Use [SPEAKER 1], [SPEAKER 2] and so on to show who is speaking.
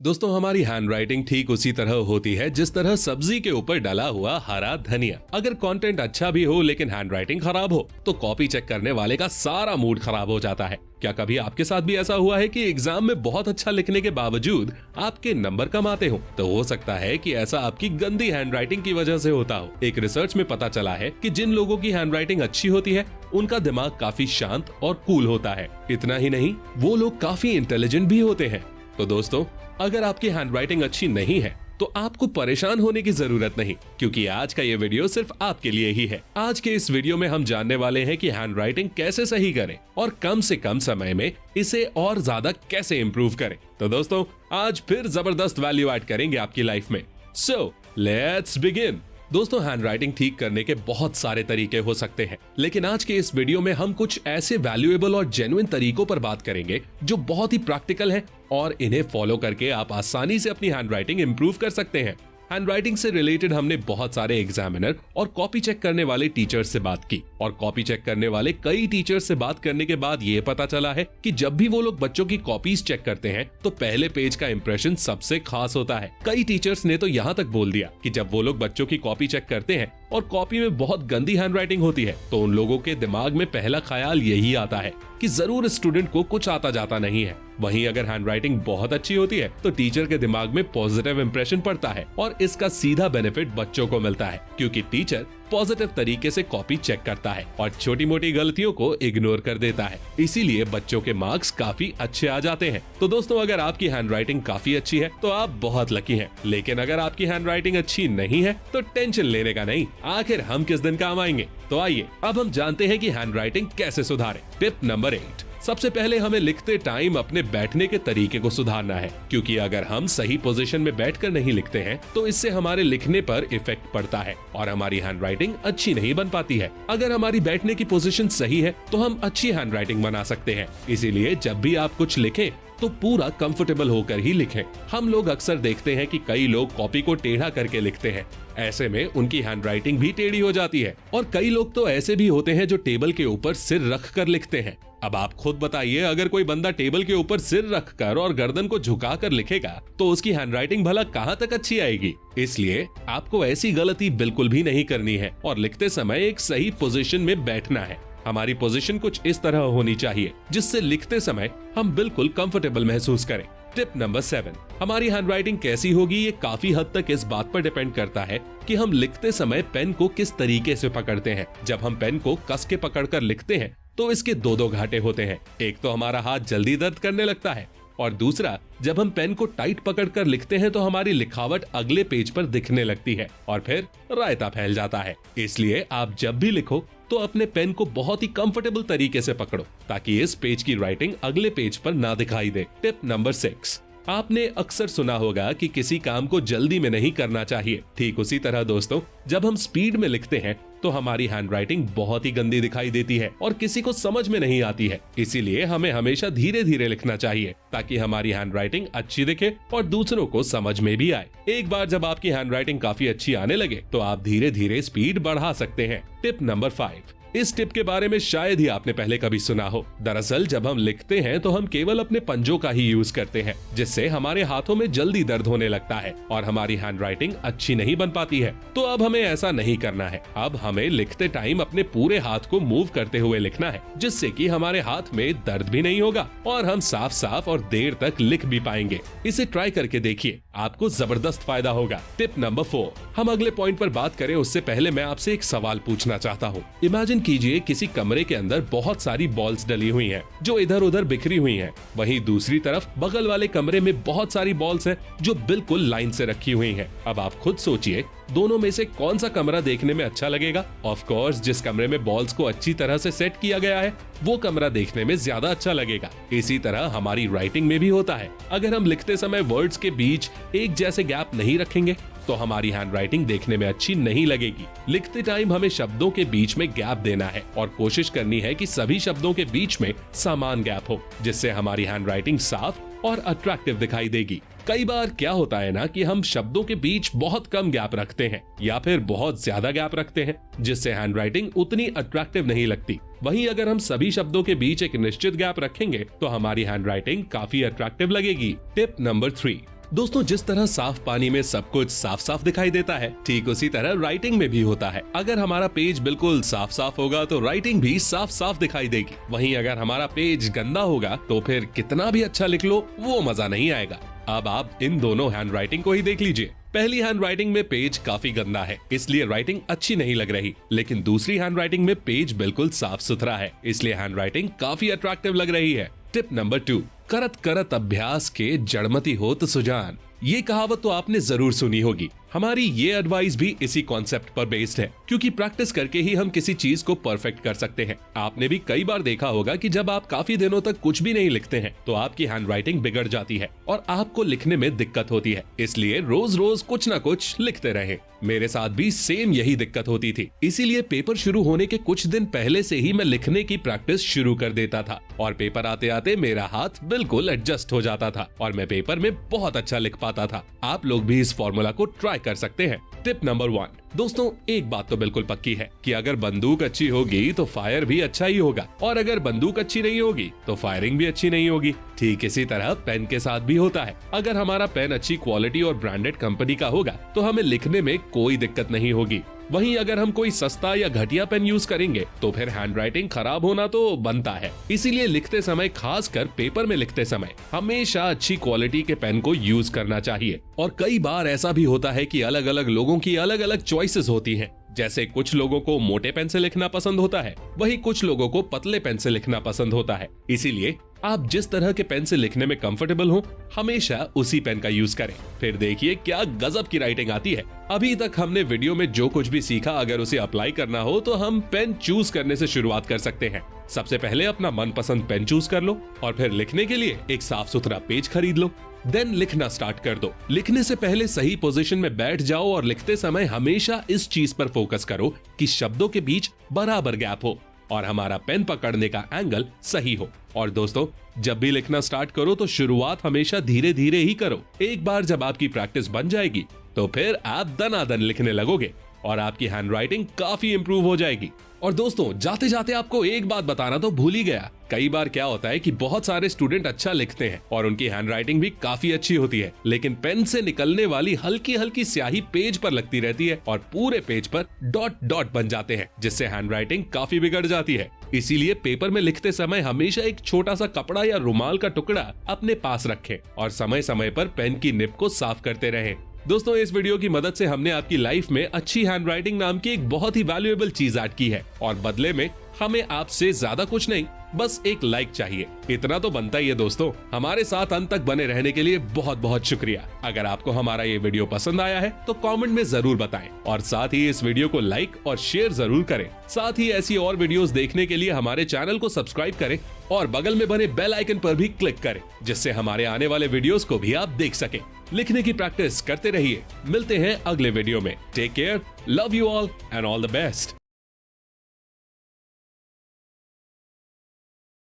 [SPEAKER 1] दोस्तों हमारी हैंडराइटिंग ठीक उसी तरह होती है जिस तरह सब्जी के ऊपर डला हुआ हरा धनिया। अगर कंटेंट अच्छा भी हो लेकिन हैंडराइटिंग खराब हो तो कॉपी चेक करने वाले का सारा मूड खराब हो जाता है। क्या कभी आपके साथ भी ऐसा हुआ है कि एग्जाम में बहुत अच्छा लिखने के बावजूद आपके नंबर कम आते हो? तो हो सकता है कि ऐसा आपकी गंदी हैंडराइटिंग की वजह से होता हो। एक रिसर्च में पता चला है कि जिन लोगों की हैंडराइटिंग अच्छी होती है उनका दिमाग काफी शांत और कूल होता है। इतना ही नहीं, वो लोग काफी इंटेलिजेंट भी होते हैं। तो दोस्तों, अगर आपकी हैंडराइटिंग अच्छी नहीं है तो आपको परेशान होने की जरूरत नहीं, क्योंकि आज का ये वीडियो सिर्फ आपके लिए ही है। आज के इस वीडियो में हम जानने वाले हैं कि हैंडराइटिंग कैसे सही करें और कम से कम समय में इसे और ज्यादा कैसे इंप्रूव करें। तो दोस्तों, आज फिर जबरदस्त वैल्यू ऐड करेंगे आपकी लाइफ में। So let's begin. दोस्तों, हैंडराइटिंग ठीक करने के बहुत सारे तरीके हो सकते हैं, लेकिन आज के इस वीडियो में हम कुछ ऐसे वैल्यूएबल और जेन्युइन तरीकों पर बात करेंगे जो बहुत ही प्रैक्टिकल हैं और इन्हें फॉलो करके आप आसानी से अपनी हैंडराइटिंग इंप्रूव कर सकते हैं। हैंडराइटिंग से रिलेटेड हमने बहुत सारे एग्जामिनर और कॉपी चेक करने वाले टीचर्स से बात की, और कॉपी चेक करने वाले कई टीचर्स से बात करने के बाद ये पता चला है कि जब भी वो लोग बच्चों की कॉपीज चेक करते हैं तो पहले पेज का इंप्रेशन सबसे खास होता है। कई टीचर्स ने तो यहाँ तक बोल दिया कि जब वो लोग बच्चों की कॉपी चेक करते हैं और कॉपी में बहुत गंदी हैंडराइटिंग होती है तो उन लोगों के दिमाग में पहला ख्याल यही आता है कि जरूर स्टूडेंट को कुछ आता जाता नहीं है। वहीं अगर हैंडराइटिंग बहुत अच्छी होती है तो टीचर के दिमाग में पॉजिटिव इंप्रेशन पड़ता है और इसका सीधा बेनिफिट बच्चों को मिलता है, क्योंकि टीचर पॉजिटिव तरीके से कॉपी चेक करता है और छोटी मोटी गलतियों को इग्नोर कर देता है। इसीलिए बच्चों के मार्क्स काफी अच्छे आ जाते हैं। तो दोस्तों, अगर आपकी हैंडराइटिंग काफी अच्छी है तो आप बहुत लकी हैं, लेकिन अगर आपकी हैंडराइटिंग अच्छी नहीं है तो टेंशन लेने का नहीं, आखिर हम किस दिन काम आएंगे। तो आइए अब हम जानते हैं कि हैंडराइटिंग कैसे सुधारें। Tip number 8। सबसे पहले हमें लिखते टाइम अपने बैठने के तरीके को सुधारना है, क्योंकि अगर हम सही पोजीशन में बैठकर नहीं लिखते हैं तो इससे हमारे लिखने पर इफेक्ट पड़ता है और हमारी हैंडराइटिंग अच्छी नहीं बन पाती है। अगर हमारी बैठने की पोजीशन सही है तो हम अच्छी हैंडराइटिंग बना सकते हैं। इसीलिए जब भी आप कुछ लिखें तो पूरा कंफर्टेबल होकर ही लिखें। हम लोग अक्सर देखते हैं कि कई लोग कॉपी को टेढ़ा करके लिखते हैं, ऐसे में उनकी हैंडराइटिंग भी टेढ़ी हो जाती है। और कई लोग तो ऐसे भी होते हैं जो टेबल के ऊपर सिर रख कर लिखते हैं। अब आप खुद बताइए, अगर कोई बंदा टेबल के ऊपर सिर रखकर और गर्दन को झुकाकर लिखेगा तो उसकी हैंडराइटिंग भला कहां तक अच्छी आएगी। इसलिए आपको ऐसी गलती बिल्कुल भी नहीं करनी है और लिखते समय एक सही पोजीशन में बैठना है। हमारी पोजीशन कुछ इस तरह होनी चाहिए जिससे लिखते समय हम बिल्कुल कंफर्टेबल महसूस करें। Tip number 7। हमारी हैंडराइटिंग कैसी होगी ये काफी हद तक इस बात पर डिपेंड करता है कि हम लिखते समय पेन को किस तरीके से पकड़ते हैं। जब हम पेन को कस के पकड़कर लिखते हैं तो इसके दो घाटे होते हैं। एक तो हमारा हाथ जल्दी दर्द करने लगता है और दूसरा, जब हम पेन को टाइट पकड़कर लिखते हैं तो हमारी लिखावट अगले पेज पर दिखने लगती है और फिर रायता फैल जाता है। इसलिए आप जब भी लिखो तो अपने पेन को बहुत ही कंफर्टेबल तरीके से पकड़ो ताकि इस पेज की राइटिंग अगले पेज पर ना दिखाई दे। Tip number 6। आपने अक्सर सुना होगा कि किसी काम को जल्दी में नहीं करना चाहिए। ठीक उसी तरह दोस्तों, जब हम स्पीड में लिखते हैं तो हमारी हैंडराइटिंग बहुत ही गंदी दिखाई देती है और किसी को समझ में नहीं आती है। इसीलिए हमें हमेशा धीरे धीरे लिखना चाहिए ताकि हमारी हैंडराइटिंग अच्छी दिखे और दूसरों को समझ में भी आए। एक बार जब आपकी हैंडराइटिंग काफी अच्छी आने लगे तो आप धीरे धीरे स्पीड बढ़ा सकते हैं। Tip number 5। इस टिप के बारे में शायद ही आपने पहले कभी सुना हो। दरअसल जब हम लिखते हैं तो हम केवल अपने पंजों का ही यूज करते हैं, जिससे हमारे हाथों में जल्दी दर्द होने लगता है और हमारी हैंडराइटिंग अच्छी नहीं बन पाती है। तो अब हमें ऐसा नहीं करना है। अब हमें लिखते टाइम अपने पूरे हाथ को मूव करते हुए लिखना है, जिससे कि हमारे हाथ में दर्द भी नहीं होगा और हम साफ साफ और देर तक लिख भी पाएंगे। इसे ट्राई करके देखिए, आपको जबरदस्त फायदा होगा। Tip number 4। हम अगले पॉइंट पर बात करें उससे पहले मैं आपसे एक सवाल पूछना चाहता हूँ। इमेजिन कीजिए किसी कमरे के अंदर बहुत सारी बॉल्स डली हुई हैं जो इधर उधर बिखरी हुई हैं। वहीं दूसरी तरफ बगल वाले कमरे में बहुत सारी बॉल्स हैं जो बिल्कुल लाइन से रखी हुई हैं। अब आप खुद सोचिए, दोनों में से कौन सा कमरा देखने में अच्छा लगेगा? ऑफ कोर्स जिस कमरे में बॉल्स को अच्छी तरह से सेट किया गया है वो कमरा देखने में ज्यादा अच्छा लगेगा। इसी तरह हमारी राइटिंग में भी होता है। अगर हम लिखते समय वर्ड्स के बीच एक जैसे गैप नहीं रखेंगे तो हमारी हैंडराइटिंग देखने में अच्छी नहीं लगेगी। लिखते टाइम हमें शब्दों के बीच में गैप देना है और कोशिश करनी है कि सभी शब्दों के बीच में समान गैप हो, जिससे हमारी हैंडराइटिंग साफ और अट्रैक्टिव दिखाई देगी। कई बार क्या होता है ना कि हम शब्दों के बीच बहुत कम गैप रखते हैं या फिर बहुत ज्यादा गैप रखते हैं, जिससे हैंडराइटिंग उतनी अट्रैक्टिव नहीं लगती। वहीं अगर हम सभी शब्दों के बीच एक निश्चित गैप रखेंगे तो हमारी हैंडराइटिंग काफी अट्रैक्टिव लगेगी। Tip number 3। दोस्तों, जिस तरह साफ पानी में सब कुछ साफ साफ दिखाई देता है, ठीक उसी तरह राइटिंग में भी होता है। अगर हमारा पेज बिल्कुल साफ साफ होगा तो राइटिंग भी साफ साफ दिखाई देगी। वहीं अगर हमारा पेज गंदा होगा तो फिर कितना भी अच्छा लिख लो, वो मजा नहीं आएगा। अब आप इन दोनों हैंड राइटिंग को ही देख लीजिए। पहली हैंड राइटिंग में पेज काफी गंदा है, इसलिए राइटिंग अच्छी नहीं लग रही। लेकिन दूसरी हैंड राइटिंग में पेज बिल्कुल साफ सुथरा है, इसलिए हैंड राइटिंग काफी अट्रैक्टिव लग रही है। टिप नंबर 2, करत करत अभ्यास के जड़मती होत सुजान। ये कहावत तो आपने जरूर सुनी होगी। हमारी ये एडवाइस भी इसी कॉन्सेप्ट पर बेस्ड है, क्योंकि प्रैक्टिस करके ही हम किसी चीज को परफेक्ट कर सकते हैं। आपने भी कई बार देखा होगा कि जब आप काफी दिनों तक कुछ भी नहीं लिखते हैं तो आपकी हैंड राइटिंग बिगड़ जाती है और आपको लिखने में दिक्कत होती है। इसलिए रोज रोज कुछ न कुछ लिखते रहें। मेरे साथ भी सेम यही दिक्कत होती थी, इसीलिए पेपर शुरू होने के कुछ दिन पहले से ही मैं लिखने की प्रैक्टिस शुरू कर देता था और पेपर आते आते मेरा हाथ बिल्कुल एडजस्ट हो जाता था और मैं पेपर में बहुत अच्छा लिख पाता था। आप लोग भी इस फॉर्मूला को ट्राई कर सकते हैं। टिप नंबर 1, दोस्तों, एक बात तो बिल्कुल पक्की है कि अगर बंदूक अच्छी होगी तो फायर भी अच्छा ही होगा, और अगर बंदूक अच्छी नहीं होगी तो फायरिंग भी अच्छी नहीं होगी। ठीक इसी तरह पेन के साथ भी होता है। अगर हमारा पेन अच्छी क्वालिटी और ब्रांडेड कंपनी का होगा तो हमें लिखने में कोई दिक्कत नहीं होगी। वहीं अगर हम कोई सस्ता या घटिया पेन यूज करेंगे तो फिर हैंड राइटिंग खराब होना तो बनता है। इसीलिए लिखते समय, खासकर पेपर में लिखते समय, हमेशा अच्छी क्वालिटी के पेन को यूज करना चाहिए। और कई बार ऐसा भी होता है कि अलग अलग लोगों की अलग अलग चॉइसेस होती हैं। जैसे कुछ लोगों को मोटे पेन से लिखना पसंद होता है, वहीं कुछ लोगों को पतले पेन से लिखना पसंद होता है। इसीलिए आप जिस तरह के पेन से लिखने में कंफर्टेबल हो, हमेशा उसी पेन का यूज करें। फिर देखिए क्या गजब की राइटिंग आती है। अभी तक हमने वीडियो में जो कुछ भी सीखा, अगर उसे अप्लाई करना हो तो हम पेन चूज करने से शुरुआत कर सकते हैं। सबसे पहले अपना मनपसंद पेन चूज कर लो और फिर लिखने के लिए एक साफ सुथरा पेज खरीद लो। देन लिखना स्टार्ट कर दो। लिखने से पहले सही पोजीशन में बैठ जाओ और लिखते समय हमेशा इस चीज पर फोकस करो कि शब्दों के बीच बराबर गैप हो और हमारा पेन पकड़ने का एंगल सही हो। और दोस्तों, जब भी लिखना स्टार्ट करो तो शुरुआत हमेशा धीरे धीरे ही करो। एक बार जब आपकी प्रैक्टिस बन जाएगी तो फिर आप दनादन लिखने लगोगे और आपकी हैंडराइटिंग काफी इंप्रूव हो जाएगी। और दोस्तों, जाते जाते आपको एक बात बताना तो भूल ही गया। कई बार क्या होता है कि बहुत सारे स्टूडेंट अच्छा लिखते हैं और उनकी हैंडराइटिंग भी काफी अच्छी होती है, लेकिन पेन से निकलने वाली हल्की हल्की स्याही पेज पर लगती रहती है और पूरे पेज पर डॉट डॉट बन जाते हैं, जिससे हैंडराइटिंग काफी बिगड़ जाती है। इसीलिए पेपर में लिखते समय हमेशा एक छोटा सा कपड़ा या रुमाल का टुकड़ा अपने पास रखें और समय समय पर पेन की निब को साफ करते रहें। दोस्तों, इस वीडियो की मदद से हमने आपकी लाइफ में अच्छी हैंडराइटिंग नाम की एक बहुत ही वैल्यूएबल चीज ऐड की है और बदले में हमें आपसे ज्यादा कुछ नहीं, बस एक लाइक चाहिए। इतना तो बनता ही है। दोस्तों, हमारे साथ अंत तक बने रहने के लिए बहुत बहुत शुक्रिया। अगर आपको हमारा ये वीडियो पसंद आया है तो कमेंट में जरूर बताएं और साथ ही इस वीडियो को लाइक और शेयर जरूर करें। साथ ही ऐसी और वीडियोस देखने के लिए हमारे चैनल को सब्सक्राइब करें और बगल में बने बेल आइकन पर भी क्लिक करें, जिससे हमारे आने वाले वीडियोस को भी आप देख सकें। लिखने की प्रैक्टिस करते रहिए। मिलते हैं अगले वीडियो में। Take care, love you all and all the best.